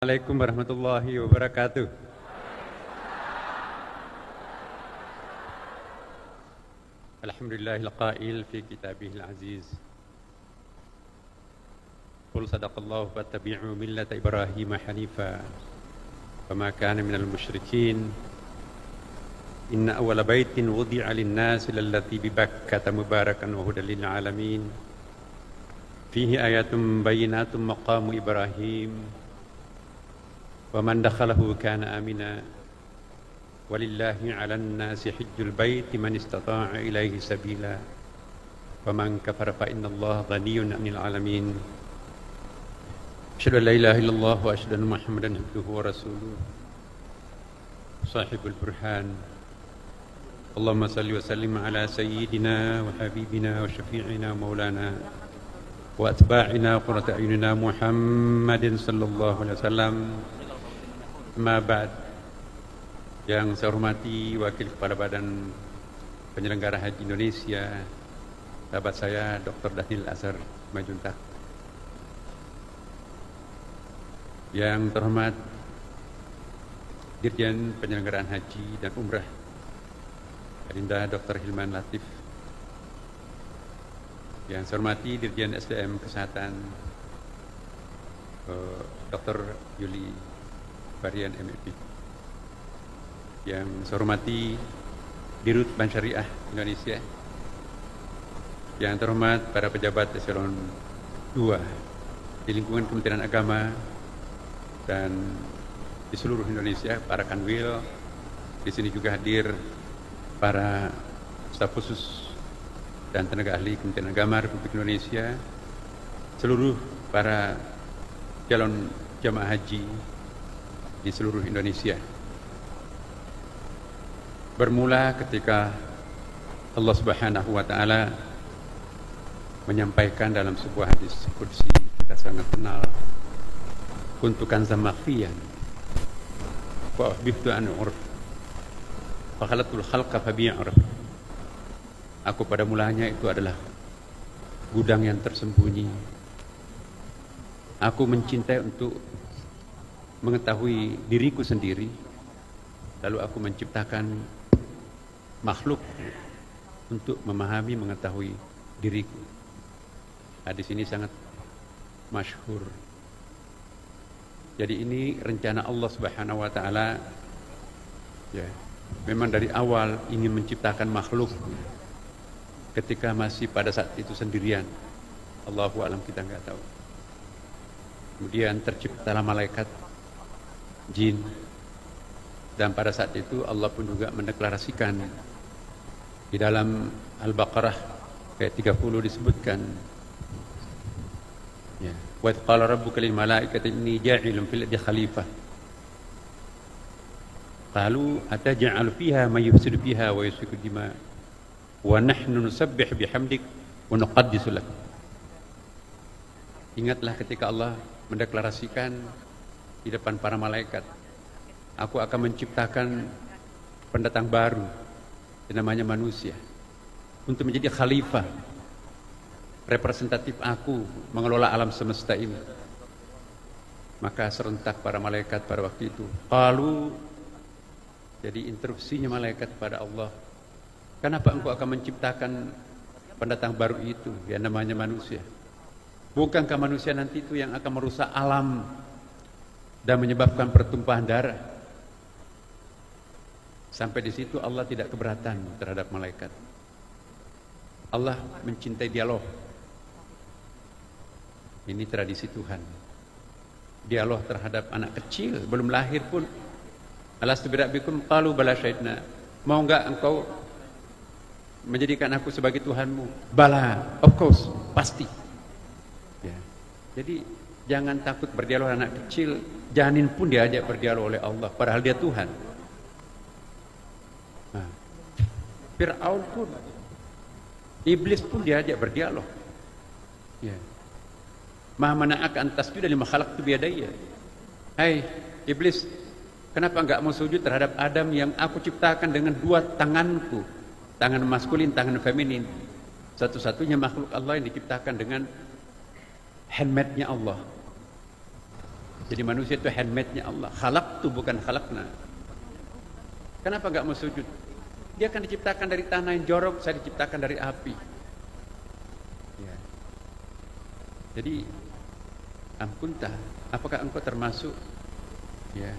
Assalamualaikum warahmatullahi wabarakatuh. Alhamdulillahil qail fi kitabihil aziz. Qul sadaqallahu fattabi'u millata Ibrahim hanifa wa ma kana minal musyrikin. Inna awwala baitin wudi'a lin-nasi lallati bi Bakkah mubarakan wa hudan lil alamin. Fihi ayatun bayyinatun maqamu Ibrahim. ومن دخله كان آمنا ولله على الناس حج البيت من استطاع إليه سبيلا ومن كفر فإن الله غني عن العالمين أشهد أن لا إله إلا الله وأشهد أن محمدا عبده ورسوله صاحب البرهان اللهم صل وسلم على سيدنا وحبيبنا وشفيعنا ومولانا وأتباعنا قرة أعيننا محمد صلى الله عليه وسلم. Ma ba'd. Yang saya hormati Wakil Kepala Badan Penyelenggara Haji Indonesia, sahabat saya Dr. Dhanil Azhar Majuntak. Yang terhormat Dirjen Penyelenggaraan Haji dan Umrah Adinda Dr. Hilman Latif. Yang saya hormati Dirjen SDM Kesehatan Dr. Yuli Varian MEP. Yang saya hormati Dirut Bank Syariah Indonesia. Yang terhormat para pejabat eselon 2 di lingkungan Kementerian Agama dan di seluruh Indonesia, para kanwil. Di sini juga hadir para staf khusus dan tenaga ahli Kementerian Agama Republik Indonesia, seluruh para calon jamaah haji di seluruh Indonesia. Bermula ketika Allah Subhanahu wa taala menyampaikan dalam sebuah hadis qudsi kita sangat kenal, kuntu kanzan makhfiyan wa uhbibtu an urf fa khalaqtul khalqa fa bi'arf. Aku pada mulanya itu adalah gudang yang tersembunyi. Aku mencintai untuk mengetahui diriku sendiri, lalu aku menciptakan makhluk untuk memahami, mengetahui diriku. Hadis ini sangat masyhur. Jadi ini rencana Allah Subhanahu wa taala, ya. Memang dari awal ingin menciptakan makhluk ketika masih pada saat itu sendirian. Allahu a'lam, kita nggak tahu. Kemudian terciptalah malaikat, jin, dan pada saat itu Allah pun juga mendeklarasikan di dalam Al-Baqarah ayat 30 disebutkan, ya, wa qala rabbuka lil malaikati inni ja'ilun fil ardi khalifah qalu ataj'alu fiha may yufsidu fiha wa yasfiku dima wa nahnu nusabbih bihamdik wa nuqaddisu lak. Ingatlah ketika Allah mendeklarasikan di depan para malaikat, aku akan menciptakan pendatang baru yang namanya manusia untuk menjadi khalifah, representatif aku mengelola alam semesta ini. Maka serentak para malaikat pada waktu itu qalu, jadi interupsinya malaikat kepada Allah, kenapa engkau akan menciptakan pendatang baru itu yang namanya manusia? Bukankah manusia nanti itu yang akan merusak alam dan menyebabkan pertumpahan darah? Sampai di situ Allah tidak keberatan terhadap malaikat. Allah mencintai dialog. Ini tradisi Tuhan. Dialog terhadap anak kecil belum lahir pun. Alastu birabbikum qalu bala syahidna. Mau enggak engkau menjadikan aku sebagai Tuhanmu? Bala, of course, pasti. Ya. Jadi jangan takut berdialog anak kecil. Janin pun diajak berdialog oleh Allah, padahal dia Tuhan. Nah, Fir'aun pun, iblis pun diajak berdialog. Ya. Ma mana'aka an tasjuda lima khalaqtu biyadayya. Hai iblis, kenapa enggak mau sujud terhadap Adam yang aku ciptakan dengan dua tanganku, tangan maskulin, tangan feminin. Satu-satunya makhluk Allah yang diciptakan dengan handmade-nya Allah. Jadi manusia itu handmade-nya Allah. Khalaqtu bukan khalaqna. Kenapa nggak mau sujud? Dia akan diciptakan dari tanah yang jorok, saya diciptakan dari api. Ya. Jadi, amkunta, apakah engkau termasuk ya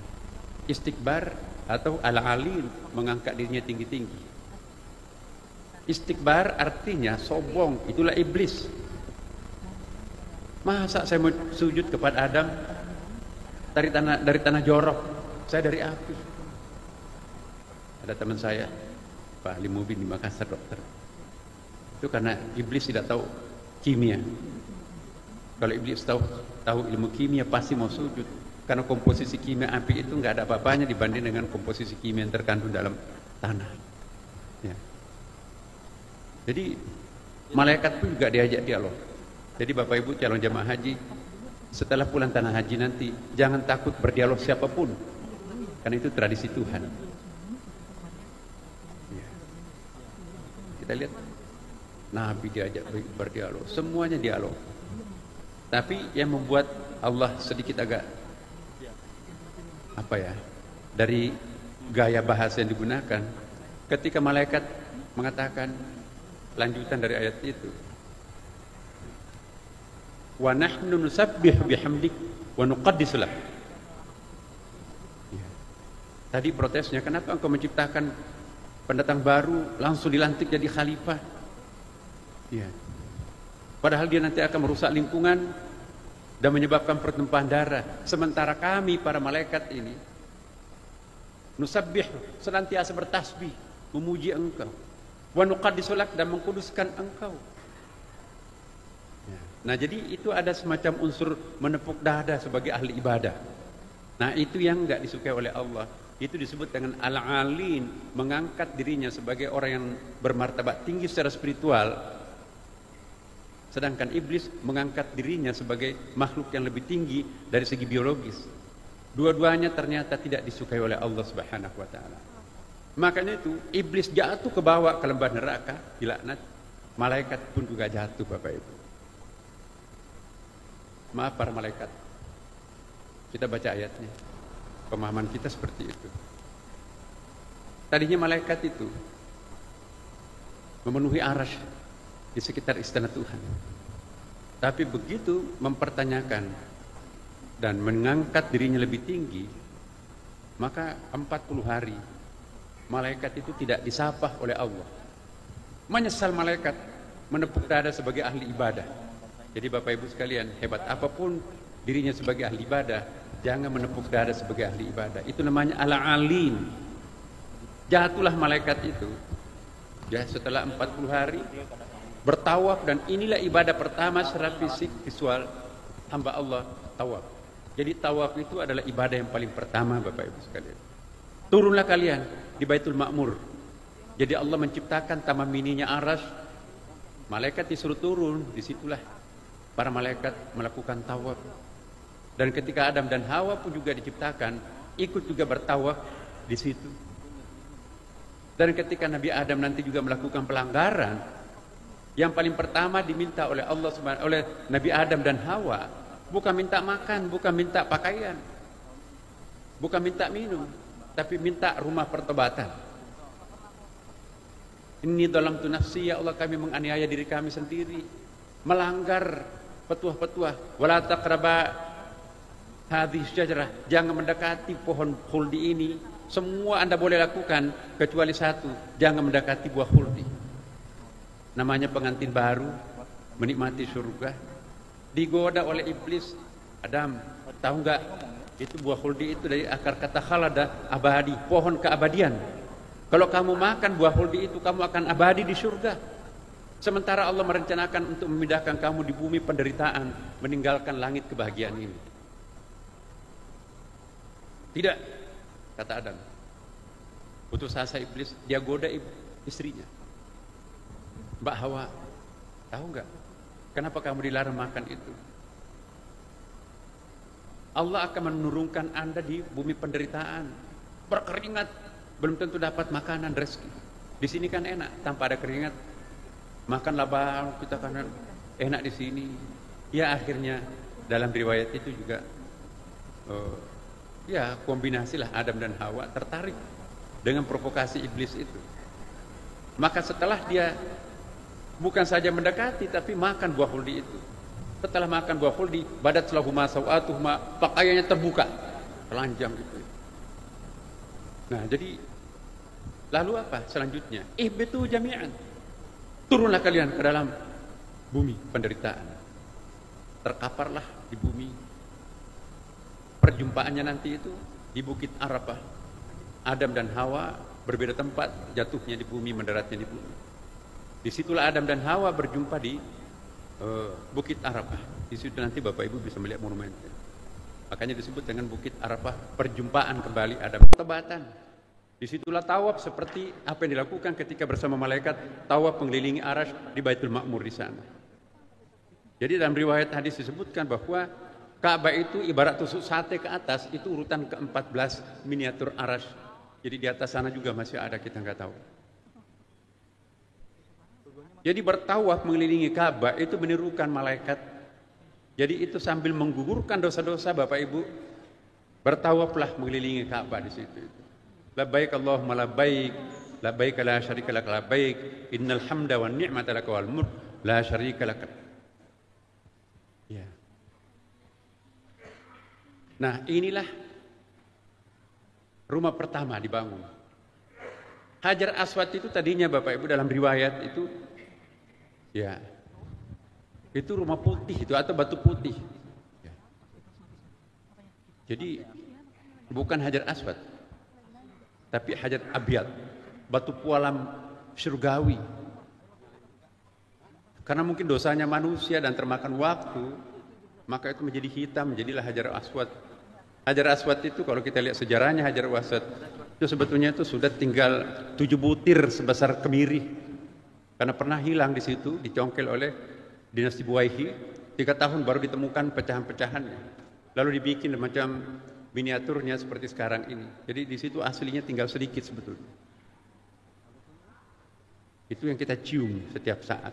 istikbar atau al-alin, mengangkat dirinya tinggi-tinggi? Istikbar artinya sombong, itulah iblis. Masa saya mau sujud kepada Adam dari tanah jorok, saya dari api. Ada teman saya, Pak Ali Mubin di Makassar, dokter. Itu karena iblis tidak tahu kimia. Kalau iblis tahu ilmu kimia pasti mau sujud. Karena komposisi kimia api itu nggak ada apa-apanya dibanding dengan komposisi kimia yang terkandung dalam tanah. Ya. Jadi malaikat pun juga diajak dialog. Jadi Bapak Ibu calon jamaah haji, setelah pulang tanah haji nanti jangan takut berdialog siapapun, karena itu tradisi Tuhan. Ya. Kita lihat Nabi diajak berdialog, semuanya dialog. Tapi yang membuat Allah sedikit agak dari gaya bahasa yang digunakan, ketika malaikat mengatakan lanjutan dari ayat itu, wa nahnu nusabbihu bihamdik wa nuqaddisu lak. Ya. Tadi protesnya, kenapa engkau menciptakan pendatang baru langsung dilantik jadi khalifah? Ya. Padahal dia nanti akan merusak lingkungan dan menyebabkan pertumpahan darah. Sementara kami para malaikat ini nusabbih, senantiasa bertasbih, memuji engkau, wa nuqaddisu lak, dan mengkuduskan engkau. Nah, jadi itu ada semacam unsur menepuk dada sebagai ahli ibadah. Nah, itu yang enggak disukai oleh Allah. Itu disebut dengan al-alin, mengangkat dirinya sebagai orang yang bermartabat tinggi secara spiritual. Sedangkan iblis mengangkat dirinya sebagai makhluk yang lebih tinggi dari segi biologis. Dua-duanya ternyata tidak disukai oleh Allah Subhanahu wa taala. Makanya itu iblis jatuh ke bawah ke lembah neraka, dilaknat. Malaikat pun juga jatuh, Bapak Ibu. Maaf para malaikat, kita baca ayatnya, pemahaman kita seperti itu. Tadinya malaikat itu memenuhi arasy di sekitar istana Tuhan, tapi begitu mempertanyakan dan mengangkat dirinya lebih tinggi, maka 40 hari malaikat itu tidak disapa oleh Allah. Menyesal malaikat, menepuk dada sebagai ahli ibadah. Jadi Bapak Ibu sekalian, hebat apapun dirinya sebagai ahli ibadah, jangan menepuk dada sebagai ahli ibadah. Itu namanya al-alin. Jatuhlah malaikat itu ya setelah 40 hari bertawaf, dan inilah ibadah pertama secara fisik visual hamba Allah, tawaf. Jadi tawaf itu adalah ibadah yang paling pertama, Bapak Ibu sekalian. Turunlah kalian di Baitul Ma'mur. Jadi Allah menciptakan taman mininya arasy. Malaikat disuruh turun, disitulah para malaikat melakukan tawaf. Dan ketika Adam dan Hawa pun juga diciptakan, ikut juga bertawaf di situ. Dan ketika Nabi Adam nanti juga melakukan pelanggaran, yang paling pertama diminta oleh Allah oleh Nabi Adam dan Hawa, bukan minta makan, bukan minta pakaian, bukan minta minum, tapi minta rumah pertobatan. Inni dhalamtu nafsi, ya Allah, kami menganiaya diri kami sendiri, melanggar petuah-petuah. Wala taqraba hadhihi syajarah, jangan mendekati pohon khuldi ini. Semua Anda boleh lakukan kecuali satu, jangan mendekati buah khuldi. Namanya pengantin baru menikmati surga, digoda oleh iblis. Adam, tahu enggak, itu buah khuldi itu dari akar kata khalada, abadi, pohon keabadian. Kalau kamu makan buah khuldi itu, kamu akan abadi di surga. Sementara Allah merencanakan untuk memindahkan kamu di bumi penderitaan, meninggalkan langit kebahagiaan ini. Tidak, kata Adam. Putus asa iblis, dia goda istrinya, Mbak Hawa, tahu nggak kenapa kamu dilarang makan itu? Allah akan menurunkan Anda di bumi penderitaan, berkeringat, belum tentu dapat makanan rezeki. Di sini kan enak, tanpa ada keringat. Makanlah bang, kita kan enak di sini. Ya akhirnya dalam riwayat itu juga ya kombinasilah Adam dan Hawa tertarik dengan provokasi iblis itu. Maka setelah dia bukan saja mendekati tapi makan buah khuldi itu. Setelah makan buah khuldi, badat lahuma sawatuhuma, pakaiannya terbuka, telanjang itu. Nah, jadi lalu apa selanjutnya? Ihbitu jami'an. Turunlah kalian ke dalam bumi penderitaan. Terkaparlah di bumi. Perjumpaannya nanti itu di Bukit Arafah. Adam dan Hawa berbeda tempat, jatuhnya di bumi, mendaratnya di bumi. Disitulah Adam dan Hawa berjumpa di Bukit Arafah. Di situ nanti Bapak Ibu bisa melihat monumennya. Makanya disebut dengan Bukit Arafah, perjumpaan kembali Adam. Tebatan. Disitulah tawaf seperti apa yang dilakukan ketika bersama malaikat tawaf mengelilingi Arasy di Baitul Ma'mur di sana. Jadi dalam riwayat hadis disebutkan bahwa Ka'bah itu ibarat tusuk sate ke atas, itu urutan ke-14 miniatur Arasy. Jadi di atas sana juga masih ada, kita nggak tahu. Jadi bertawaf mengelilingi Ka'bah itu menirukan malaikat. Jadi itu sambil menggugurkan dosa-dosa Bapak Ibu, bertawaflah mengelilingi Ka'bah di situ. Labbaik Allahumma labbaik, labbaik la syarika lak labbaik, innal hamda wan ni'mata lak wal mulk la syarika lak. Ya. Nah, inilah rumah pertama dibangun. Hajar Aswad itu tadinya Bapak Ibu dalam riwayat itu ya. Itu rumah putih itu atau batu putih. Ya. Jadi bukan Hajar Aswad, tapi Hajar Abyad, batu pualam surgawi. Karena mungkin dosanya manusia dan termakan waktu, maka itu menjadi hitam, menjadilah Hajar Aswad. Hajar Aswad itu kalau kita lihat sejarahnya Hajar Aswad itu sebetulnya itu sudah tinggal 7 butir sebesar kemiri. Karena pernah hilang di situ, dicongkel oleh dinasti Buwaihi, 3 tahun baru ditemukan pecahan-pecahannya. Lalu dibikin macam miniaturnya seperti sekarang ini. Jadi di situ aslinya tinggal sedikit sebetulnya. Itu yang kita cium setiap saat.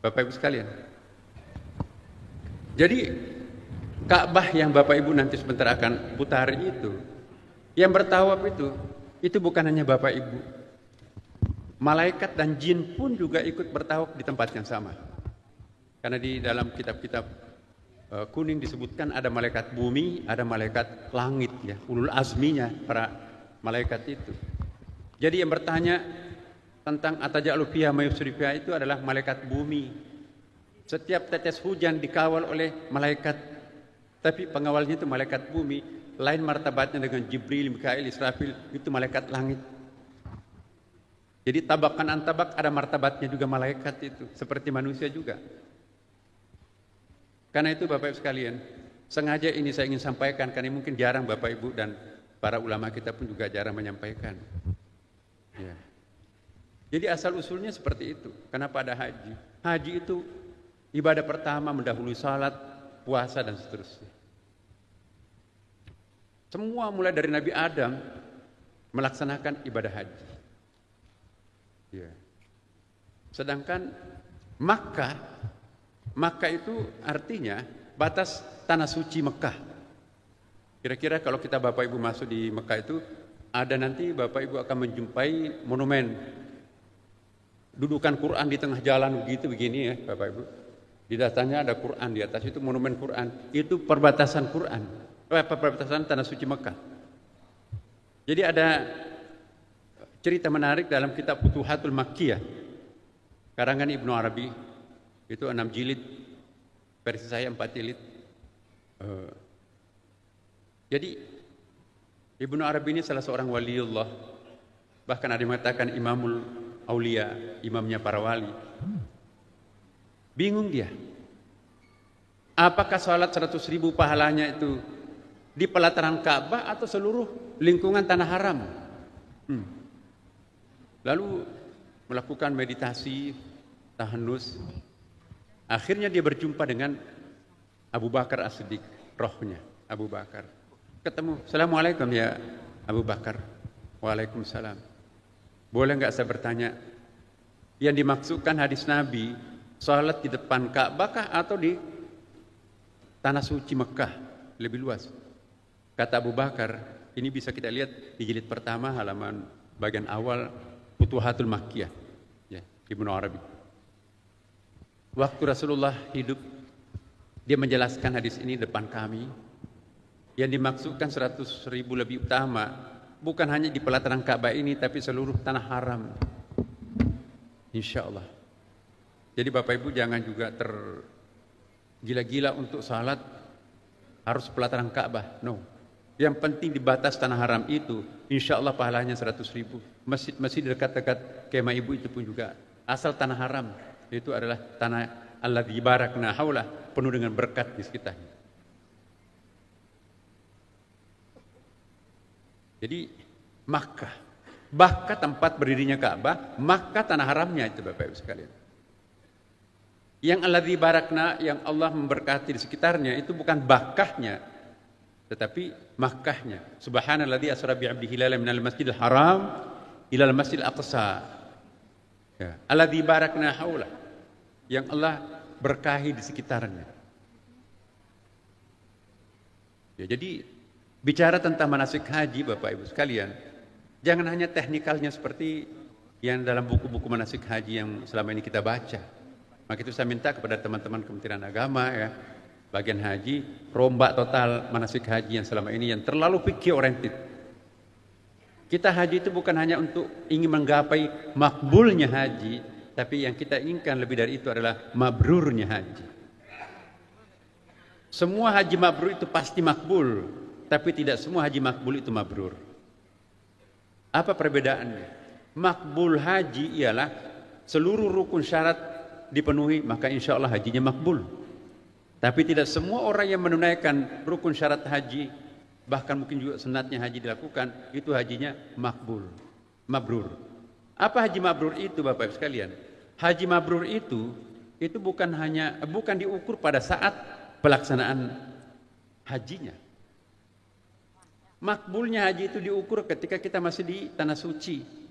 Bapak Ibu sekalian. Jadi Ka'bah yang Bapak Ibu nanti sebentar akan putari itu, yang bertawaf itu bukan hanya Bapak Ibu. Malaikat dan jin pun juga ikut bertawaf di tempat yang sama. Karena di dalam kitab-kitab kuning disebutkan ada malaikat bumi, ada malaikat langit ya, ulul azminya para malaikat itu. Jadi yang bertanya tentang ataja'alu fiha may yufsidu fiha itu adalah malaikat bumi. Setiap tetes hujan dikawal oleh malaikat, tapi pengawalnya itu malaikat bumi. Lain martabatnya dengan Jibril, Mikail, Israfil, itu malaikat langit. Jadi tabakan antabak ada martabatnya juga malaikat itu, seperti manusia juga. Karena itu Bapak Ibu sekalian, sengaja ini saya ingin sampaikan karena mungkin jarang Bapak Ibu dan para ulama kita pun juga jarang menyampaikan. Ya. Jadi asal usulnya seperti itu. Kenapa ada haji? Haji itu ibadah pertama mendahului salat, puasa dan seterusnya. Semua mulai dari Nabi Adam melaksanakan ibadah haji. Ya. Sedangkan Makkah itu artinya batas tanah suci Mekah. Kira-kira kalau kita Bapak Ibu masuk di Mekah itu ada nanti Bapak Ibu akan menjumpai monumen dudukan Quran di tengah jalan begini ya Bapak Ibu. Di datanya ada Quran di atas itu monumen Quran. Itu perbatasan Quran. Perbatasan tanah suci Mekah. Jadi ada cerita menarik dalam kitab Futuhatul Makkiyah karangan Ibnu Arabi, itu 6 jilid, versi saya 4 jilid. Jadi Ibnu Arabi ini salah seorang waliullah, bahkan ada yang mengatakan imamul aulia, imamnya para wali. Bingung dia, apakah salat 100.000 pahalanya itu di pelataran Ka'bah atau seluruh lingkungan tanah haram? Lalu melakukan meditasi, tahanus. Akhirnya dia berjumpa dengan Abu Bakar As-Siddiq, rohnya Abu Bakar. Ketemu, Assalamualaikum ya Abu Bakar. Waalaikumsalam. Boleh nggak saya bertanya, yang dimaksudkan hadis Nabi, salat di depan Ka'bah atau di tanah suci Mekah lebih luas. Kata Abu Bakar, ini bisa kita lihat di jilid pertama halaman bagian awal Futuhatul Makkiyah, ya, Ibnu Arabi. Waktu Rasulullah hidup, dia menjelaskan hadis ini depan kami. Yang dimaksudkan 100.000 lebih utama bukan hanya di pelataran Ka'bah ini, tapi seluruh tanah haram. Insya Allah. Jadi Bapak Ibu jangan juga tergila-gila untuk salat harus pelataran Ka'bah. No. Yang penting di batas tanah haram itu, insya Allah pahalanya 100.000. Masjid dekat-dekat kemah ibu itu pun juga asal tanah haram. Itu adalah tanah alladzi barakna haulah, penuh dengan berkat di sekitarnya. Jadi Makkah tempat berdirinya Ka'bah, Makkah tanah haramnya itu Bapak Ibu sekalian. Yang alladzi barakna, yang Allah memberkati di sekitarnya, itu bukan Bakkahnya, tetapi Makkahnya. Subhanalladzi asra bi 'abdihi lailan minal masjidil haram ilal masjidil aqsa. Ya, alladzi barakna haula, yang Allah berkahi di sekitarnya. Ya, jadi bicara tentang manasik haji Bapak Ibu sekalian, jangan hanya teknikalnya seperti yang dalam buku-buku manasik haji yang selama ini kita baca. Maka itu saya minta kepada teman-teman Kementerian Agama, ya, bagian haji, rombak total manasik haji yang selama ini yang terlalu fikih oriented. Kita haji itu bukan hanya untuk ingin menggapai makbulnya haji, tapi yang kita inginkan lebih dari itu adalah mabrurnya haji. Semua haji mabrur itu pasti makbul, tapi tidak semua haji makbul itu mabrur. Apa perbedaannya? Makbul haji ialah seluruh rukun syarat dipenuhi, maka insya Allah hajinya makbul. Tapi tidak semua orang yang menunaikan rukun syarat haji, bahkan mungkin juga sunatnya haji dilakukan, itu hajinya makbul, mabrur. Apa haji mabrur itu Bapak Ibu sekalian? Haji mabrur itu bukan diukur pada saat pelaksanaan hajinya. Makbulnya haji itu diukur ketika kita masih di tanah suci.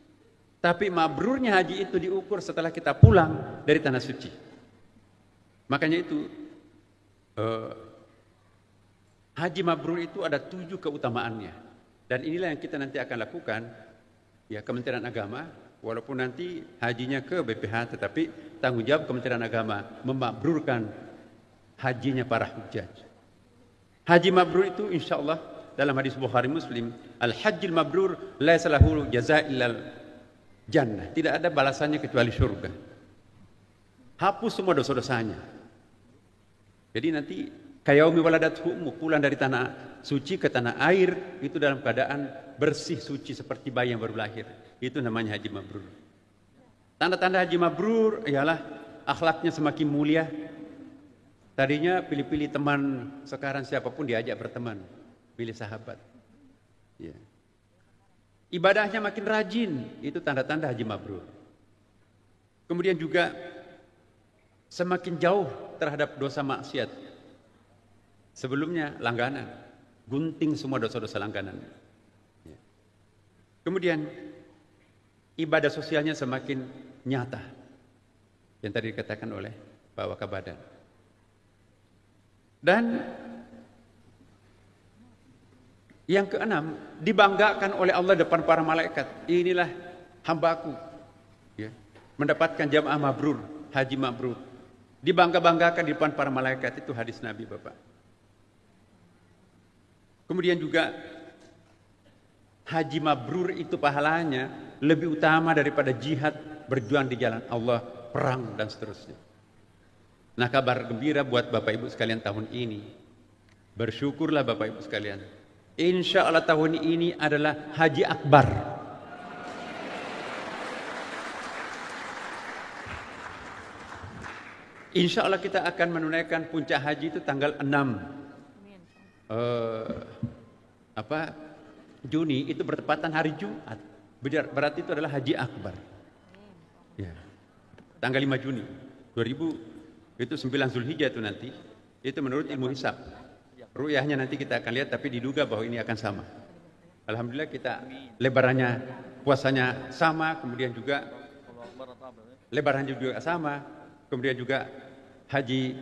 Tapi mabrurnya haji itu diukur setelah kita pulang dari tanah suci. Makanya itu haji mabrur itu ada 7 keutamaannya. Dan inilah yang kita nanti akan lakukan, ya, Kementerian Agama, walaupun nanti hajinya ke BPH, tetapi tanggung jawab Kementerian Agama memabrurkan hajinya para hujjaj. Haji mabrur itu insya Allah dalam hadis Bukhari Muslim, al-hajjil mabrur laisa lahu jazaa'illal jannah. Tidak ada balasannya kecuali surga. Hapus semua dosa-dosanya. Jadi nanti kayaumi waladathu ummu, pulang dari tanah suci ke tanah air itu dalam keadaan bersih suci seperti bayi yang baru lahir. Itu namanya haji mabrur. Tanda-tanda haji mabrur ialah akhlaknya semakin mulia. Tadinya pilih-pilih teman, sekarang siapapun diajak berteman, pilih sahabat. Ya. Ibadahnya makin rajin, itu tanda-tanda haji mabrur. Kemudian juga semakin jauh terhadap dosa maksiat. Sebelumnya langganan, gunting semua dosa-dosa langganan. Ya. Kemudian ibadah sosialnya semakin nyata, yang tadi dikatakan oleh Pak Wakabadan. Dan yang keenam, dibanggakan oleh Allah depan para malaikat. Inilah hambaku, ya, mendapatkan jamaah mabrur, haji mabrur. Dibangga-banggakan di depan para malaikat, itu hadis Nabi Bapak. Kemudian juga haji mabrur itu pahalanya lebih utama daripada jihad, berjuang di jalan Allah, perang dan seterusnya. Nah, kabar gembira buat Bapak Ibu sekalian tahun ini. Bersyukurlah Bapak Ibu sekalian. Insya Allah tahun ini adalah haji akbar. Insya Allah kita akan menunaikan puncak haji itu tanggal 6 Juni, itu bertepatan hari Jumat. Berarti itu adalah haji akbar. Ya. Tanggal 5 Juni 2000 itu 9 Zulhijjah itu nanti. Itu menurut ilmu hisab. Ru'yahnya nanti kita akan lihat, tapi diduga bahwa ini akan sama. Alhamdulillah kita lebarannya, puasanya sama, kemudian juga lebarannya juga sama, kemudian juga haji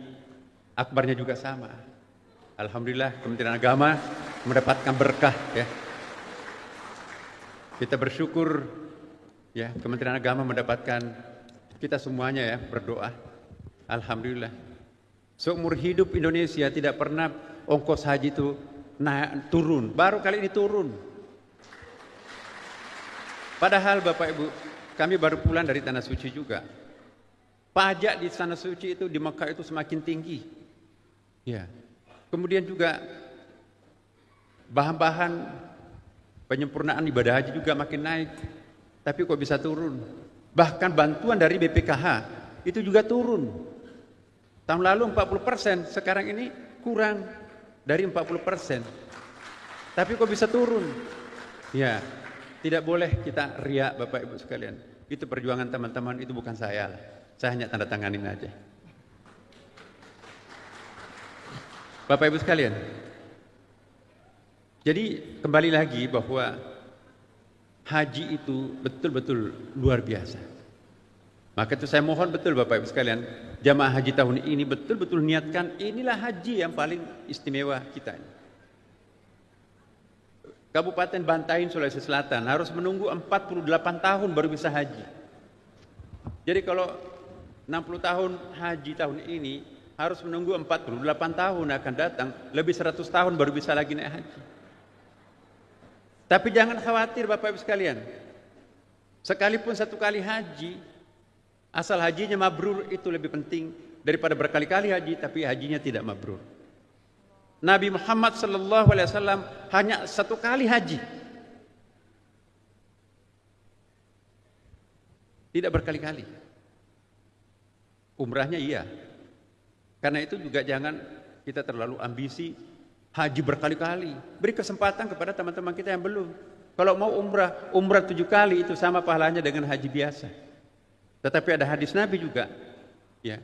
akbarnya juga sama. Alhamdulillah Kementerian Agama mendapatkan berkah ya. Kita bersyukur ya, Kementerian Agama mendapatkan, kita semuanya ya berdoa. Alhamdulillah. Seumur hidup Indonesia tidak pernah ongkos haji itu naik turun, baru kali ini turun. Padahal Bapak Ibu, kami baru pulang dari Tanah Suci juga. Pajak di Tanah Suci itu di Mekah itu semakin tinggi. Ya. Kemudian juga bahan-bahan penyempurnaan ibadah haji juga makin naik. Tapi kok bisa turun? Bahkan bantuan dari BPKH itu juga turun. Tahun lalu 40%, sekarang ini kurang dari 40%. Tapi kok bisa turun? Ya, tidak boleh kita riak Bapak Ibu sekalian. Itu perjuangan teman-teman, itu bukan saya lah. Saya hanya tanda tanganin aja. Bapak Ibu sekalian, jadi kembali lagi bahwa haji itu betul-betul luar biasa. Maka itu saya mohon betul Bapak Ibu sekalian, jamaah haji tahun ini betul-betul niatkan inilah haji yang paling istimewa kita. Kabupaten Bantaing, Sulawesi Selatan harus menunggu 48 tahun baru bisa haji. Jadi kalau 60 tahun haji tahun ini, harus menunggu 48 tahun akan datang, lebih 100 tahun baru bisa lagi naik haji. Tapi jangan khawatir Bapak Ibu sekalian, sekalipun satu kali haji, asal hajinya mabrur itu lebih penting daripada berkali-kali haji tapi hajinya tidak mabrur. Nabi Muhammad SAW hanya satu kali haji, tidak berkali-kali. Umrahnya iya. Karena itu juga jangan kita terlalu ambisi haji berkali-kali. Beri kesempatan kepada teman-teman kita yang belum. Kalau mau umrah 7 kali itu sama pahalanya dengan haji biasa. Tetapi ada hadis Nabi juga, ya.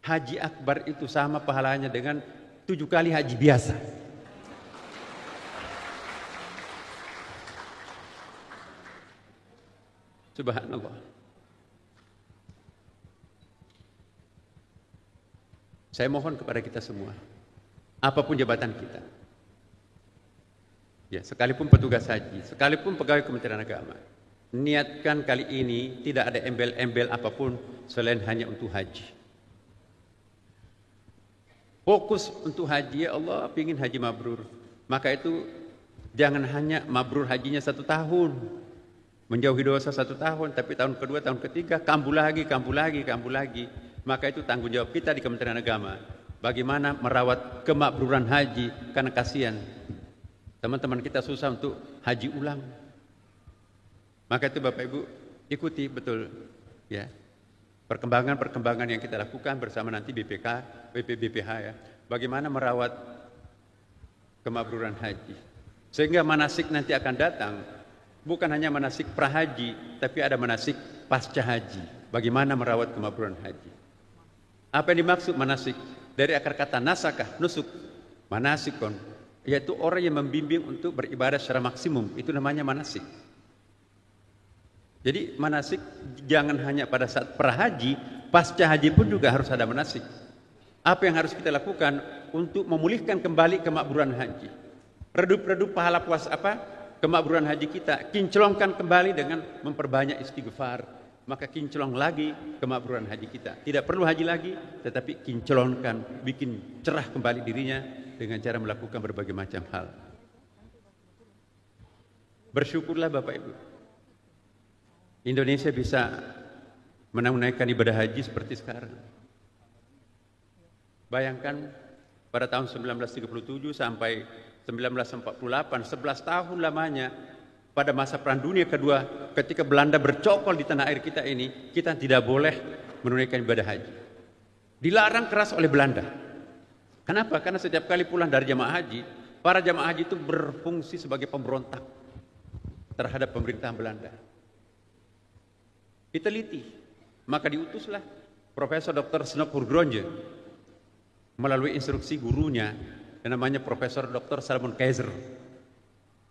Haji akbar itu sama pahalanya dengan 7 kali haji biasa. Subhanallah. Saya mohon kepada kita semua, apapun jabatan kita, ya, sekalipun petugas haji, sekalipun pegawai Kementerian Agama, niatkan kali ini tidak ada embel-embel apapun selain hanya untuk haji. Fokus untuk haji, ya Allah, ingin haji mabrur. Maka itu jangan hanya mabrur hajinya 1 tahun, menjauhi dosa 1 tahun, tapi tahun kedua, tahun ketiga, kambuh lagi. Maka itu tanggung jawab kita di Kementerian Agama. Bagaimana merawat kemakbruran haji, karena kasihan teman-teman kita susah untuk haji ulang. Maka itu Bapak Ibu ikuti betul ya perkembangan yang kita lakukan bersama nanti BPH ya. Bagaimana merawat kemakbruran haji. Sehingga manasik nanti akan datang bukan hanya manasik prahaji, tapi ada manasik pasca haji. Bagaimana merawat kemakbruran haji. Apa yang dimaksud manasik? Dari akar kata nasakah, nusuk, manasikon, yaitu orang yang membimbing untuk beribadah secara maksimum, itu namanya manasik. Jadi manasik jangan hanya pada saat prahaji, pasca haji pun juga harus ada manasik. Apa yang harus kita lakukan untuk memulihkan kembali kemakbruran haji? Redup-redup pahala puas kemakbruran haji kita, kinclongkan kembali dengan memperbanyak istighfar. Maka kinclong lagi kemakbruran haji kita. Tidak perlu haji lagi, tetapi kinclongkan, bikin cerah kembali dirinya dengan cara melakukan berbagai macam hal. Bersyukurlah Bapak Ibu, Indonesia bisa menunaikan ibadah haji seperti sekarang. Bayangkan pada tahun 1937 sampai 1948, 11 tahun lamanya. Pada masa Perang Dunia Kedua, ketika Belanda bercokol di tanah air kita ini, kita tidak boleh menunaikan ibadah haji. Dilarang keras oleh Belanda. Kenapa? Karena setiap kali pulang dari jamaah haji, para jamaah haji itu berfungsi sebagai pemberontak terhadap pemerintahan Belanda. Diteliti, maka diutuslah Profesor Dr. Snopur Gronje melalui instruksi gurunya yang namanya Profesor Dr. Salomon Keizer.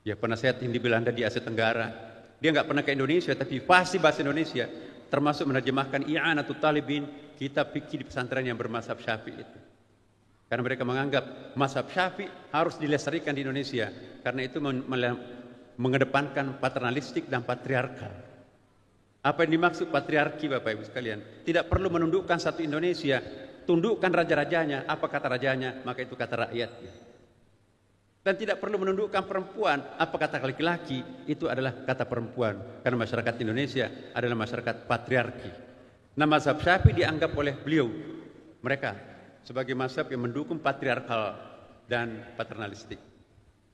Ya, penasehat di Belanda di Asia Tenggara. Dia nggak pernah ke Indonesia, tapi fasih bahasa Indonesia, termasuk menerjemahkan I'anatul Talibin, kitab fikih di pesantren yang bermazhab Syafi'i itu. Karena mereka menganggap mazhab Syafi'i harus dilestarikan di Indonesia. Karena itu mengedepankan paternalistik dan patriarkal. Apa yang dimaksud patriarki Bapak Ibu sekalian? Tidak perlu menundukkan satu Indonesia, tundukkan raja-rajanya. Apa kata rajanya? Maka itu kata rakyatnya. Dan tidak perlu menundukkan perempuan. Apa kata laki-laki? Itu adalah kata perempuan. Karena masyarakat Indonesia adalah masyarakat patriarki. Nah, mazhab Syafi'i dianggap oleh beliau, mereka sebagai mazhab yang mendukung patriarkal dan paternalistik.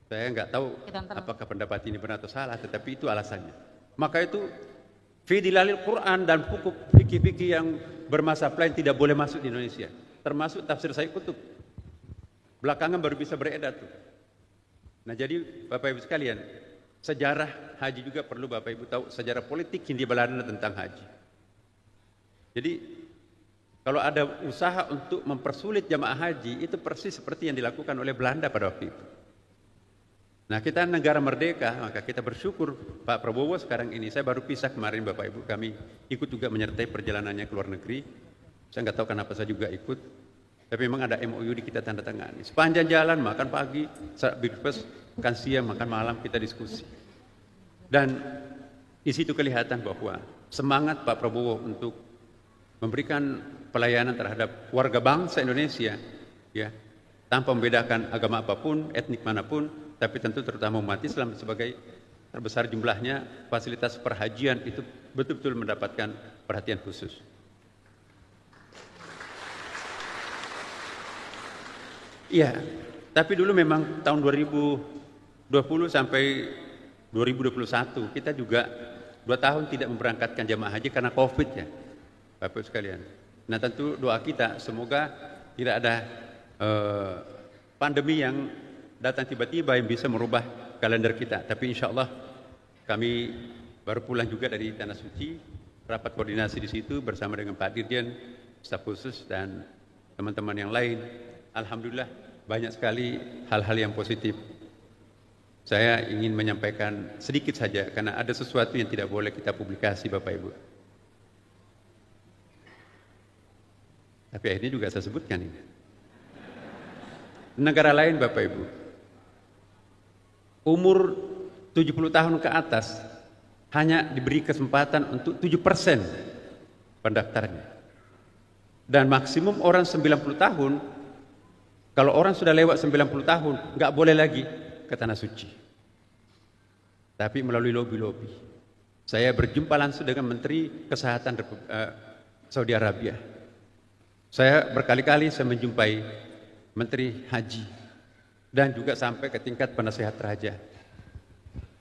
Saya nggak tahu apakah pendapat ini benar atau salah, tetapi itu alasannya. Maka itu fi dilalil Quran dan buku fikih-fikih yang bermazhab lain tidak boleh masuk di Indonesia. Termasuk tafsir Sayyid Qutb. Belakangan baru bisa beredar tuh. Nah, jadi Bapak Ibu sekalian, sejarah haji juga perlu Bapak Ibu tahu, sejarah politik Hindia Belanda tentang haji. Jadi kalau ada usaha untuk mempersulit jamaah haji, itu persis seperti yang dilakukan oleh Belanda pada waktu itu. Nah, kita negara merdeka, maka kita bersyukur Pak Prabowo sekarang ini. Saya baru pisah kemarin Bapak Ibu, kami ikut juga menyertai perjalanannya ke luar negeri. Saya nggak tahu kenapa saya juga ikut, tapi memang ada MOU di kita tanda tangani. Sepanjang jalan makan pagi, breakfast, makan siang, makan malam, kita diskusi. Dan di situ kelihatan bahwa semangat Pak Prabowo untuk memberikan pelayanan terhadap warga bangsa Indonesia, ya, tanpa membedakan agama apapun, etnik manapun, tapi tentu terutama umat Islam sebagai terbesar jumlahnya, fasilitas perhajian itu betul-betul mendapatkan perhatian khusus. Iya, tapi dulu memang tahun 2020 sampai 2021 kita juga 2 tahun tidak memberangkatkan jamaah haji karena COVID ya, Bapak Ibu sekalian. Nah, tentu doa kita semoga tidak ada pandemi yang datang tiba-tiba yang bisa merubah kalender kita. Tapi insya Allah kami baru pulang juga dari Tanah Suci, rapat koordinasi di situ bersama dengan Pak Dirjen, staf khusus dan teman-teman yang lain. Alhamdulillah banyak sekali hal-hal yang positif. Saya ingin menyampaikan sedikit saja karena ada sesuatu yang tidak boleh kita publikasi Bapak Ibu. Tapi akhirnya juga saya sebutkan ini. Negara lain Bapak Ibu, umur 70 tahun ke atas hanya diberi kesempatan untuk 7% pendaftarnya. Dan maksimum orang 90 tahun, kalau orang sudah lewat 90 tahun, nggak boleh lagi ke Tanah Suci. Tapi melalui lobi-lobi. Saya berjumpa langsung dengan Menteri Kesehatan Saudi Arabia. Saya berkali-kali menjumpai Menteri Haji dan juga sampai ke tingkat penasehat raja.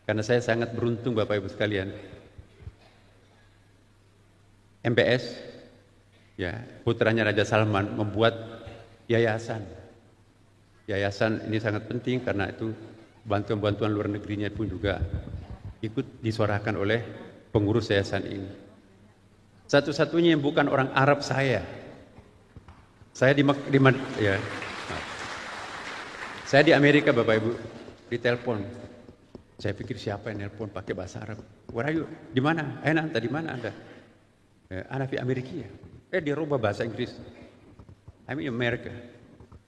Karena saya sangat beruntung Bapak Ibu sekalian. MBS, ya, putranya Raja Salman membuat yayasan. Yayasan ini sangat penting karena itu bantuan-bantuan luar negerinya pun juga ikut disuarakan oleh pengurus yayasan ini. Satu-satunya yang bukan orang Arab saya Saya di Amerika Bapak Ibu, ditelepon. Saya pikir siapa yang nelpon pakai bahasa Arab. Where are you? Di mana? Aina anta di mana Anda? Ana fi Amerika. Dia rubah bahasa Inggris. I'm in America.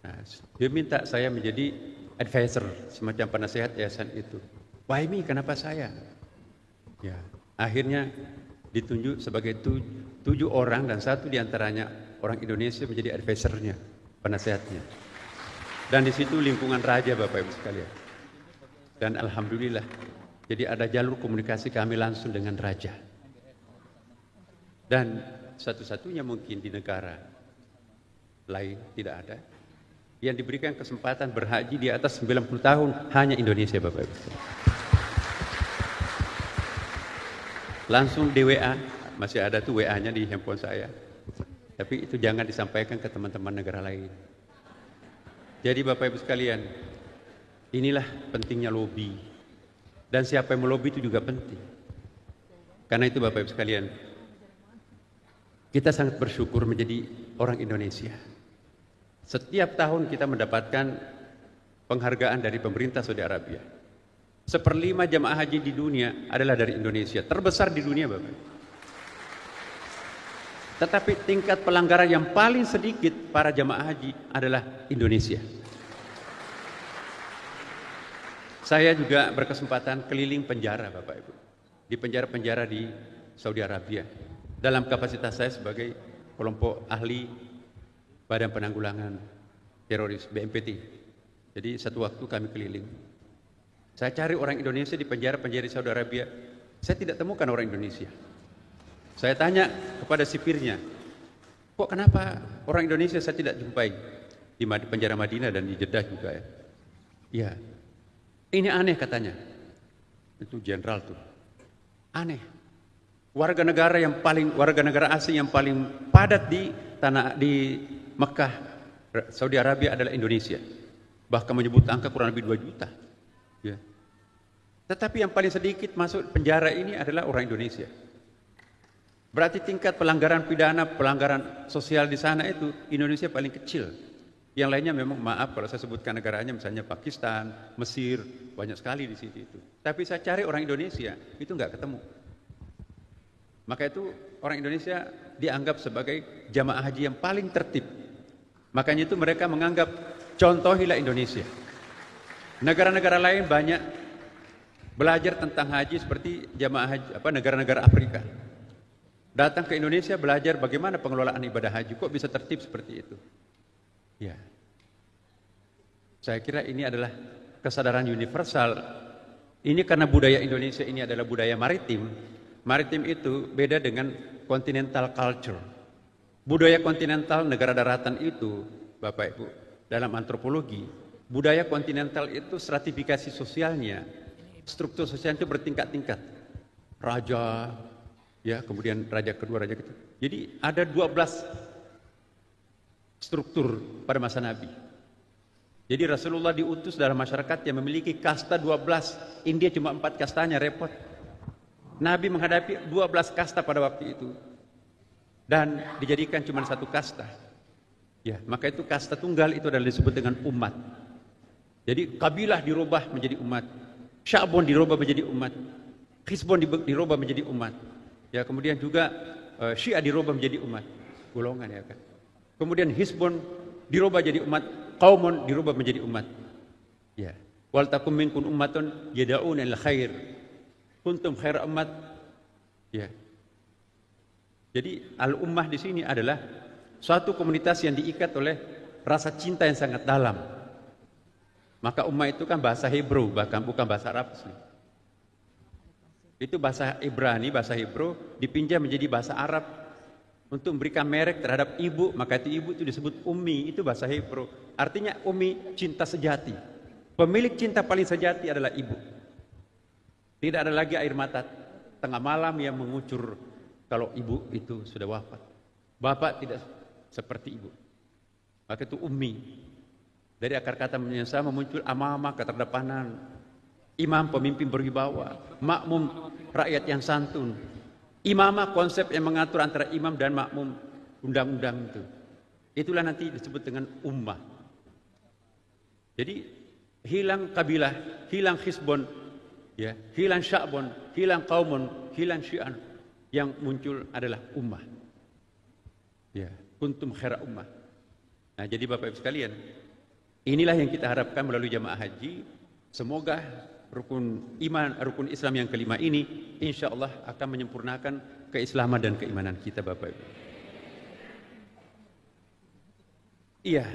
Nah, dia minta saya menjadi advisor, semacam penasehat yayasan itu. Why me? Kenapa saya? Ya, akhirnya ditunjuk sebagai 7 orang dan 1 diantaranya orang Indonesia menjadi advisernya, penasehatnya. Dan di situ lingkungan raja Bapak Ibu sekalian. Dan alhamdulillah, jadi ada jalur komunikasi kami langsung dengan raja. Dan satu-satunya mungkin di negara lain tidak ada yang diberikan kesempatan berhaji di atas 90 tahun hanya Indonesia Bapak Ibu. Langsung di WA, masih ada tuh WA-nya di handphone saya. Tapi itu jangan disampaikan ke teman-teman negara lain. Jadi Bapak Ibu sekalian, inilah pentingnya lobby. Dan siapa yang melobi itu juga penting. Karena itu Bapak Ibu sekalian, kita sangat bersyukur menjadi orang Indonesia. Setiap tahun kita mendapatkan penghargaan dari pemerintah Saudi Arabia. 1/5 jamaah haji di dunia adalah dari Indonesia. Terbesar di dunia Bapak. Tetapi tingkat pelanggaran yang paling sedikit para jamaah haji adalah Indonesia. Saya juga berkesempatan keliling penjara, Bapak Ibu, di penjara-penjara di Saudi Arabia dalam kapasitas saya sebagai kelompok ahli Badan Penanggulangan Teroris BNPT. Jadi satu waktu kami keliling, saya cari orang Indonesia di penjara-penjara di Saudi Arabia. Saya tidak temukan orang Indonesia. Saya tanya kepada sipirnya, kok kenapa orang Indonesia saya tidak jumpai di penjara Madinah dan di Jeddah juga ya? Ya, ini aneh katanya. Itu jenderal tuh. Aneh. Warga negara asing yang paling padat di Mekah, Saudi Arabia adalah Indonesia. Bahkan menyebut angka kurang lebih 2 juta. Ya. Tetapi yang paling sedikit masuk penjara ini adalah orang Indonesia. Berarti tingkat pelanggaran pidana, pelanggaran sosial di sana itu Indonesia paling kecil. Yang lainnya memang maaf kalau saya sebutkan negaranya, misalnya Pakistan, Mesir, banyak sekali di situ itu. Tapi saya cari orang Indonesia itu nggak ketemu. Maka itu orang Indonesia dianggap sebagai jamaah haji yang paling tertib. Makanya itu mereka menganggap contohilah Indonesia. Negara-negara lain banyak belajar tentang haji seperti jamaah haji negara-negara Afrika. Datang ke Indonesia belajar bagaimana pengelolaan ibadah haji, kok bisa tertib seperti itu. Ya. Saya kira ini adalah kesadaran universal. Ini karena budaya Indonesia ini adalah budaya maritim. Maritim itu beda dengan continental culture. Budaya kontinental negara daratan itu, Bapak Ibu, dalam antropologi, budaya kontinental itu stratifikasi sosialnya, struktur sosial itu bertingkat-tingkat. Raja, ya, kemudian raja kedua, raja ketiga. Jadi ada 12 struktur pada masa Nabi. Jadi Rasulullah diutus dalam masyarakat yang memiliki kasta 12. India cuma 4 kastanya, repot. Nabi menghadapi 12 kasta pada waktu itu. Dan dijadikan cuma 1 kasta. Ya, maka itu kasta tunggal itu adalah disebut dengan umat. Jadi kabilah dirubah menjadi umat. Sya'bon dirubah menjadi umat. Hisbon dirubah menjadi umat. Ya, kemudian juga Syiah dirubah menjadi umat, golongan ya kan. Kemudian Hisbon dirubah jadi umat, Qaumun dirubah menjadi umat. Ya. Wal takum minkum ummatun yad'una ilal khair. Kuntum khair umat. Ya. Jadi al-ummah di sini adalah suatu komunitas yang diikat oleh rasa cinta yang sangat dalam. Maka ummah itu kan bahasa Hebrew, bahkan bukan bahasa Arab sih. Itu bahasa Ibrani, bahasa Hebrew dipinjam menjadi bahasa Arab untuk memberikan merek terhadap ibu, maka itu ibu itu disebut ummi, itu bahasa Hebrew. Artinya ummi, cinta sejati. Pemilik cinta paling sejati adalah ibu. Tidak ada lagi air mata tengah malam yang mengucur kalau ibu itu sudah wafat. Bapak tidak seperti ibu. Maka itu ummi. Dari akar kata yang sama muncul amamah, keterdepanan. Imam, pemimpin berwibawa. Makmum, rakyat yang santun. Imamah, konsep yang mengatur antara imam dan makmum, undang-undang itu. Itulah nanti disebut dengan ummah. Jadi hilang kabilah, hilang hisbon, ya, hilang sya'bon, hilang qaumun, hilang syi'an. Yang muncul adalah ummah. Ya, kuntum khaira ummah. Nah, jadi Bapak Ibu sekalian, inilah yang kita harapkan melalui jamaah haji. Semoga rukun iman, rukun Islam yang kelima ini insya Allah akan menyempurnakan keislaman dan keimanan kita, Bapak Ibu. Iya,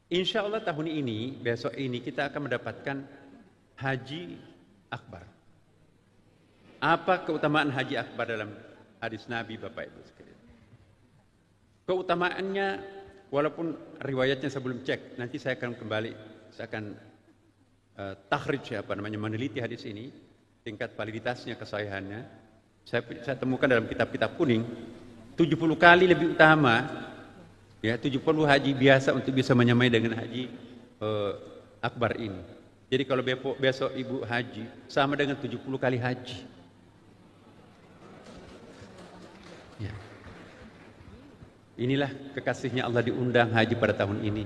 insya Allah tahun ini, besok ini kita akan mendapatkan haji akbar. Apa keutamaan haji akbar dalam hadis Nabi, Bapak Ibu sekalian? Keutamaannya, walaupun riwayatnya saya belum cek, nanti saya akan kembali, saya akan takhrij meneliti hadis ini, tingkat validitasnya, kesahihannya. Saya temukan dalam kitab-kitab kuning 70 kali lebih utama, ya, 70 haji biasa untuk bisa menyamai dengan haji akbar ini. Jadi kalau besok ibu haji sama dengan 70 kali haji. Ya. Inilah kekasihnya Allah diundang haji pada tahun ini.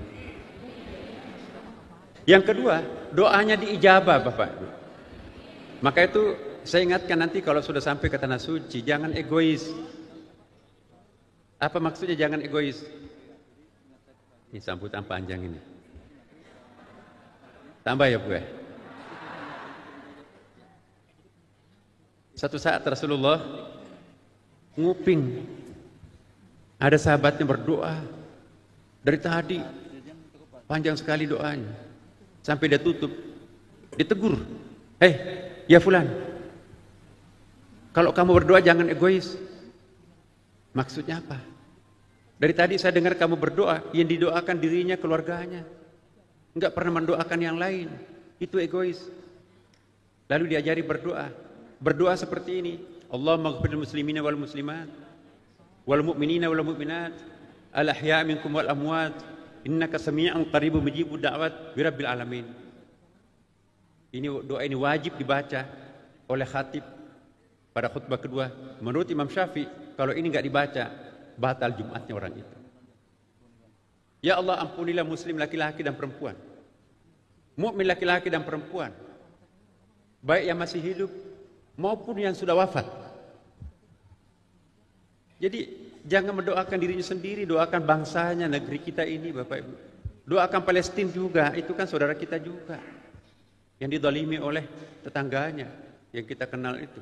Yang kedua, doanya diijabah, Bapak Ibu. Maka itu saya ingatkan nanti kalau sudah sampai ke tanah suci, jangan egois. Apa maksudnya jangan egois? Ini sambutan panjang ini. Tambah ya Bu ya. Satu saat Rasulullah nguping ada sahabatnya berdoa dari tadi, panjang sekali doanya sampai dia tutup, ditegur, ya fulan, kalau kamu berdoa jangan egois. Maksudnya apa? Dari tadi saya dengar kamu berdoa, yang didoakan dirinya, keluarganya, enggak pernah mendoakan yang lain, itu egois. Lalu diajari berdoa seperti ini, Allahumma ighfirlil muslimina wal muslimat wal mu'minina wal mu'minat al ahya'i minkum wal amwat innaka sami'un qaribun mujibud da'wat birabbil alamin. Doa ini wajib dibaca oleh khatib pada khutbah kedua. Menurut Imam Syafi'i, kalau ini enggak dibaca, batal Jumatnya orang itu. Ya Allah, ampunilah muslim laki-laki dan perempuan, mukmin laki-laki dan perempuan, baik yang masih hidup maupun yang sudah wafat. Jadi jangan mendoakan dirinya sendiri, doakan bangsanya, negeri kita ini Bapak Ibu. Doakan Palestina juga, itu kan saudara kita juga, yang didolimi oleh tetangganya, yang kita kenal itu,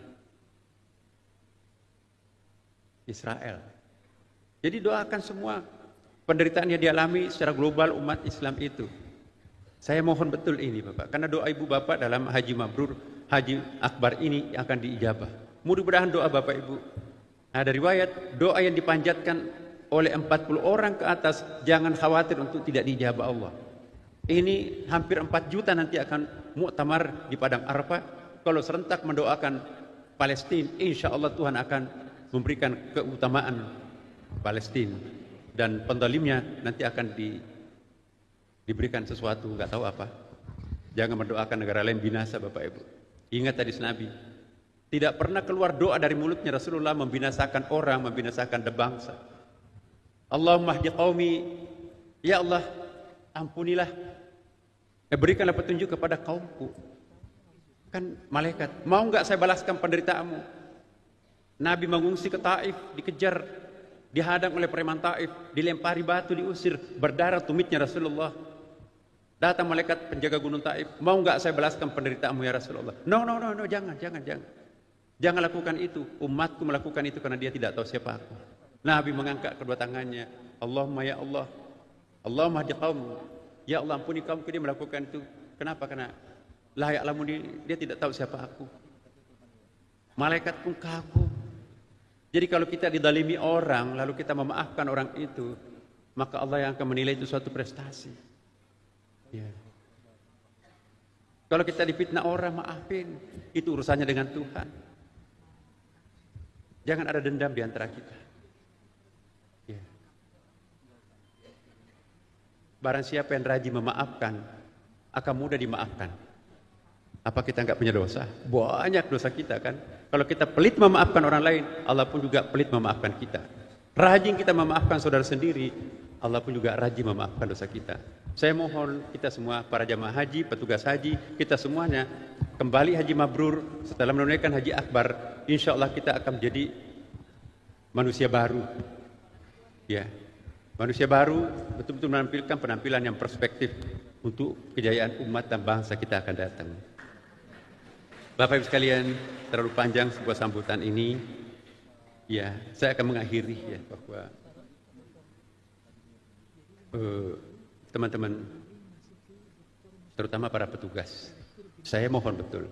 Israel. Jadi doakan semua penderitaan yang dialami secara global umat Islam itu. Saya mohon betul ini Bapak, karena doa ibu Bapak dalam Haji Mabrur, Haji Akbar ini akan diijabah. Mudah-mudahan doa Bapak Ibu. Ada riwayat doa yang dipanjatkan oleh 40 orang ke atas, jangan khawatir untuk tidak diijabah Allah. Ini hampir 4 juta nanti akan muktamar di Padang Arafah. Kalau serentak mendoakan Palestina, insya Allah Tuhan akan memberikan keutamaan Palestina, dan pendalimnya nanti akan diberikan sesuatu, nggak tahu apa. Jangan mendoakan negara lain binasa Bapak Ibu. Ingat hadis Nabi, tidak pernah keluar doa dari mulutnya Rasulullah membinasakan orang, membinasakan bangsa. Allahumma hdi qaumi, ya Allah ampunilah, berikanlah petunjuk kepada kaumku. Kan malaikat, mau nggak saya balaskan penderitaanmu? Nabi mengungsi ke Taif, dikejar, dihadang oleh preman Taif, dilempari batu, diusir, berdarah tumitnya Rasulullah. Datang malaikat penjaga gunung Taif, mau nggak saya balaskan penderitaanmu ya Rasulullah? No, jangan. Jangan lakukan itu. Umatku melakukan itu karena dia tidak tahu siapa aku. Nabi mengangkat kedua tangannya, Allahumma ya Allah, Allahumma hdi qaum, ya Allah ampuni kaumku. Dia melakukan itu. Kenapa? Karena la ya'lamu, dia tidak tahu siapa aku. Malaikat pun kagum. Jadi kalau kita didalimi orang, lalu kita memaafkan orang itu, maka Allah yang akan menilai itu suatu prestasi. Ya. Kalau kita difitnah orang, maafin. Itu urusannya dengan Tuhan. Jangan ada dendam di antara kita. Ya. Barang siapa yang rajin memaafkan, akan mudah dimaafkan. Apa kita nggak punya dosa? Banyak dosa kita kan. Kalau kita pelit memaafkan orang lain, Allah pun juga pelit memaafkan kita. Rajin kita memaafkan saudara sendiri, Allah pun juga rajin memaafkan dosa kita. Saya mohon kita semua, para jamaah haji, petugas haji, kita semuanya kembali haji mabrur setelah menunaikan haji akbar. Insya Allah kita akan menjadi manusia baru. Ya, manusia baru betul-betul menampilkan penampilan yang perspektif untuk kejayaan umat dan bangsa kita akan datang. Bapak Ibu sekalian, terlalu panjang sebuah sambutan ini. Ya, saya akan mengakhiri ya bahwa teman-teman, terutama para petugas, saya mohon betul,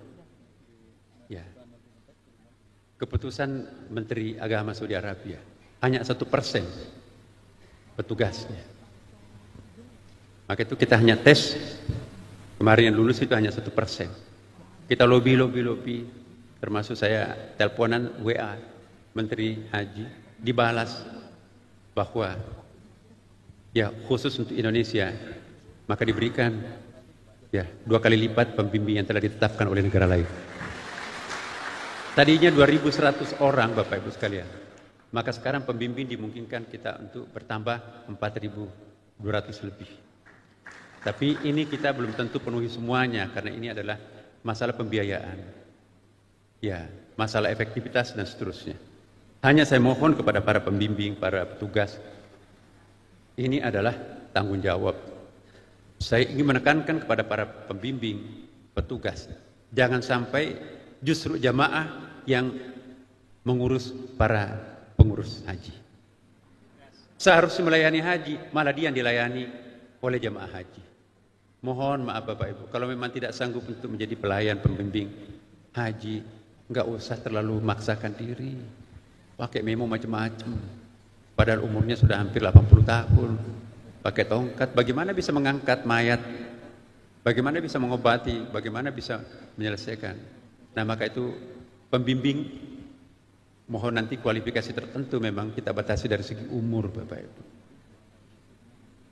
ya, keputusan Menteri Agama Saudi Arabia hanya 1% petugasnya. Maka itu kita hanya tes, kemarin yang lulus itu hanya 1%. Kita lobby, termasuk saya teleponan WA Menteri Haji, dibalas bahwa ya khusus untuk Indonesia maka diberikan ya 2 kali lipat pembimbing yang telah ditetapkan oleh negara lain. Tadinya 2.100 orang Bapak Ibu sekalian, maka sekarang pembimbing dimungkinkan kita untuk bertambah 4.200 lebih. Tapi ini kita belum tentu penuhi semuanya karena ini adalah masalah pembiayaan, ya, masalah efektivitas dan seterusnya. Hanya saya mohon kepada para pembimbing, para petugas, ini adalah tanggung jawab. Saya ingin menekankan kepada para pembimbing, petugas, jangan sampai justru jamaah yang mengurus para pengurus haji. Seharusnya melayani haji, malah dia yang dilayani oleh jamaah haji. Mohon maaf Bapak Ibu, kalau memang tidak sanggup untuk menjadi pelayan pembimbing haji, nggak usah terlalu maksakan diri, pakai memo macam-macam. Padahal umurnya sudah hampir 80 tahun, pakai tongkat, bagaimana bisa mengangkat mayat, bagaimana bisa mengobati, bagaimana bisa menyelesaikan. Nah maka itu pembimbing, mohon nanti kualifikasi tertentu memang kita batasi dari segi umur Bapak Ibu.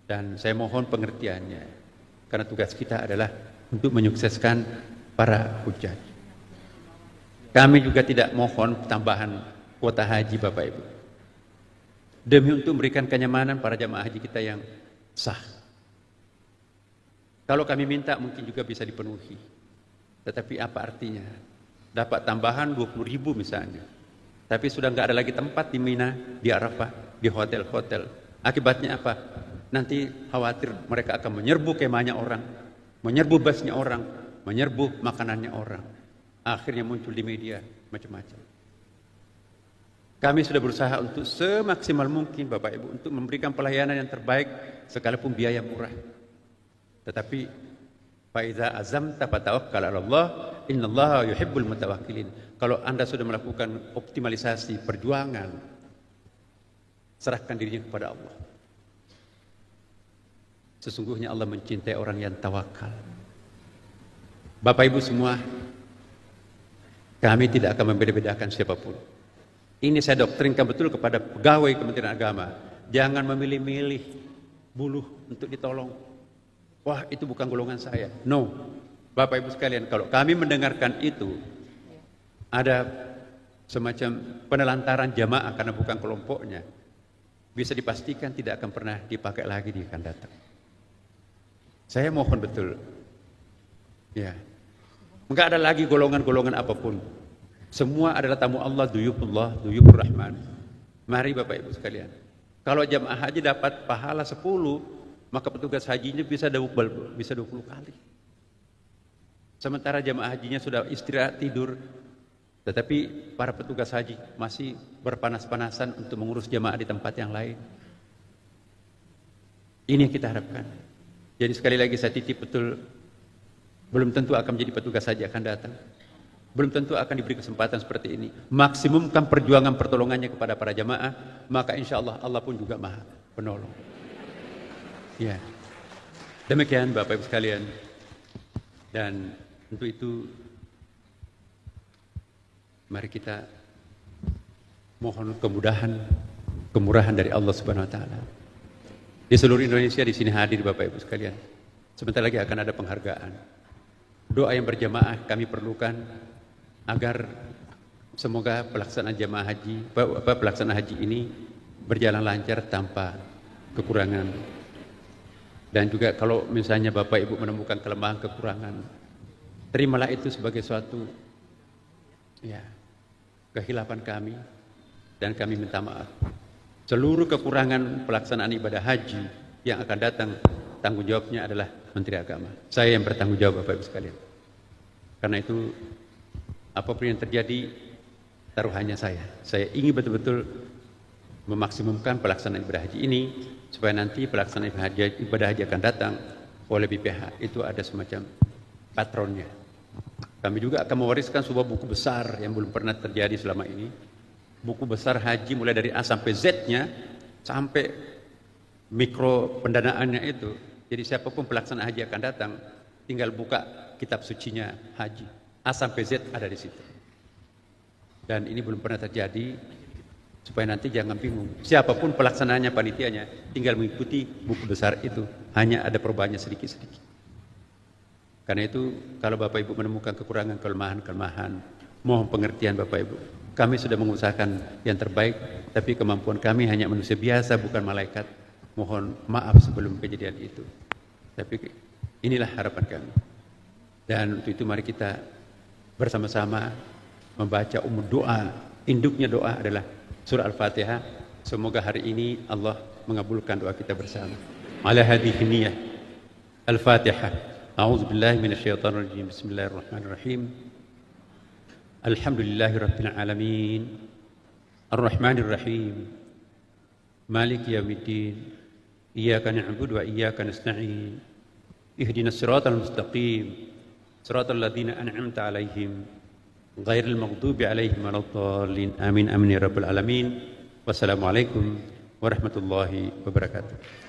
Dan saya mohon pengertiannya, karena tugas kita adalah untuk menyukseskan para hujjaj. Kami juga tidak mohon tambahan kuota haji Bapak Ibu, demi untuk memberikan kenyamanan para jamaah haji kita yang sah. Kalau kami minta mungkin juga bisa dipenuhi, tetapi apa artinya dapat tambahan 20.000 misalnya, tapi sudah nggak ada lagi tempat di Mina, di Arafah, di hotel-hotel. Akibatnya apa? Nanti khawatir mereka akan menyerbu kemahnya orang, menyerbu busnya orang, menyerbu makanannya orang. Akhirnya muncul di media macam-macam. Kami sudah berusaha untuk semaksimal mungkin Bapak Ibu untuk memberikan pelayanan yang terbaik sekalipun biaya murah. Tetapi faiza azamta fatawakkal 'ala Allah, innallaha yuhibbul mutawakkilin. Kalau Anda sudah melakukan optimalisasi perjuangan, serahkan dirinya kepada Allah. Sesungguhnya Allah mencintai orang yang tawakal. Bapak Ibu semua, kami tidak akan membeda-bedakan siapapun. Ini saya doktrinkan betul kepada pegawai Kementerian Agama. Jangan memilih-milih buluh untuk ditolong. Wah, itu bukan golongan saya. No. Bapak Ibu sekalian, kalau kami mendengarkan itu, ada semacam penelantaran jamaah karena bukan kelompoknya, bisa dipastikan tidak akan pernah dipakai lagi di akan datang. Saya mohon betul. Ya. Enggak ada lagi golongan-golongan apapun. Semua adalah tamu Allah, duyufullah, duyufur rahman. Mari Bapak Ibu sekalian, kalau jamaah haji dapat pahala 10, maka petugas hajinya bisa 20 kali. Sementara jamaah hajinya sudah istirahat tidur, tetapi para petugas haji masih berpanas-panasan untuk mengurus jamaah di tempat yang lain. Ini yang kita harapkan. Jadi sekali lagi saya titip betul, belum tentu akan menjadi petugas haji akan datang. Belum tentu akan diberi kesempatan seperti ini. Maksimumkan perjuangan pertolongannya kepada para jamaah, maka insya Allah Allah pun juga maha penolong. Ya, demikian Bapak Ibu sekalian. Dan untuk itu mari kita mohon kemurahan dari Allah Subhanahu Wa Taala. Di seluruh Indonesia di sini hadir Bapak Ibu sekalian. Sebentar lagi akan ada penghargaan. Doa yang berjamaah kami perlukan agar semoga pelaksanaan pelaksanaan haji ini berjalan lancar tanpa kekurangan. Dan juga kalau misalnya Bapak Ibu menemukan kelemahan kekurangan, terimalah itu sebagai suatu kekhilafan kami, dan kami minta maaf. Seluruh kekurangan pelaksanaan ibadah haji yang akan datang, tanggung jawabnya adalah Menteri Agama. Saya yang bertanggung jawab Bapak Ibu sekalian. Karena itu apapun yang terjadi, taruhannya saya. Saya ingin betul-betul memaksimumkan pelaksanaan ibadah haji ini, supaya nanti pelaksanaan ibadah haji akan datang oleh BPH itu ada semacam patronnya. Kami juga akan mewariskan sebuah buku besar yang belum pernah terjadi selama ini. Buku besar haji mulai dari A sampai Z-nya, sampai mikro pendanaannya itu. Jadi siapapun pelaksana haji akan datang, tinggal buka kitab sucinya haji. A sampai Z ada di situ. Dan ini belum pernah terjadi, supaya nanti jangan bingung. Siapapun pelaksananya, panitianya, tinggal mengikuti buku besar itu. Hanya ada perubahannya sedikit-sedikit. Karena itu, kalau Bapak Ibu menemukan kekurangan, kelemahan, mohon pengertian Bapak Ibu. Kami sudah mengusahakan yang terbaik, tapi kemampuan kami hanya manusia biasa, bukan malaikat. Mohon maaf sebelum kejadian itu. Tapi inilah harapan kami. Dan untuk itu mari kita bersama-sama membaca doa. Induknya doa adalah surah Al-Fatihah. Semoga hari ini Allah mengabulkan doa kita bersama. Ala hadhihi niyyah. Al-Fatihah. A'udzu billahi minasyaitonir rajim. Bismillahirrahmanirrahim. Alhamdulillahi rabbil alamin. Ar-Rahmanir Rahim. Maliki yaumiddin. Iyyaka na'budu wa iyyaka nasta'in. Ihdinas siratal mustaqim. Siratal ladzina an'amta 'alaihim ghairil maghdubi 'alaihim waladdallin. Amin amin ya rabbal alamin. Wassalamualaikum warahmatullahi wabarakatuh.